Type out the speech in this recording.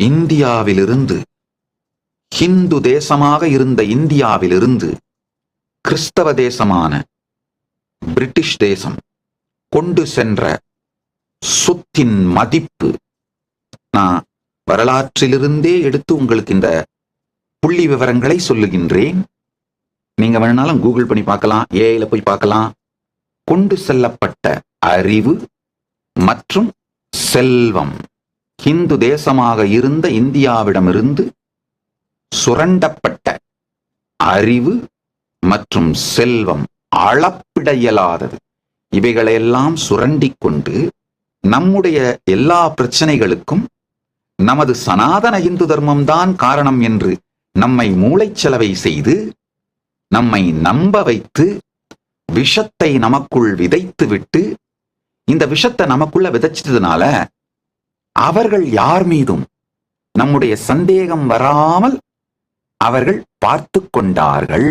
இந்தியாவிலிருந்து, ஹிந்து தேசமாக இருந்த இந்தியாவிலிருந்து கிறிஸ்தவ தேசமான பிரிட்டிஷ் தேசம் கொண்டு சென்ற சொத்தின் மதிப்பு நான் வரலாற்றிலிருந்தே எடுத்து உங்களுக்கு இந்த புள்ளி விவரங்களை சொல்லுகின்றேன். நீங்க வேணாலும் கூகுள் பண்ணி பார்க்கலாம், ஏஐல போய் பார்க்கலாம். கொண்டு செல்லப்பட்ட அறிவு மற்றும் செல்வம், ஹிந்து தேசமாக இருந்த இந்தியாவிடமிருந்து சுரண்டப்பட்ட அறிவு மற்றும் செல்வம் அளப்பிட இயலாதது. இவைகளையெல்லாம் சுரண்டிக் கொண்டு நம்முடைய எல்லா பிரச்சனைகளுக்கும் நமது சனாதன இந்து தர்மம்தான் காரணம் என்று நம்மை மூளைச்சலவை செய்து நம்மை நம்ப வைத்து விஷத்தை நமக்குள் விதைத்து விட்டு, இந்த விஷத்தை நமக்குள்ள விதைச்சதுனால அவர்கள் யார் மீதும் நம்முடைய சந்தேகம் வராமல் அவர்கள் பார்த்து கொண்டார்கள்.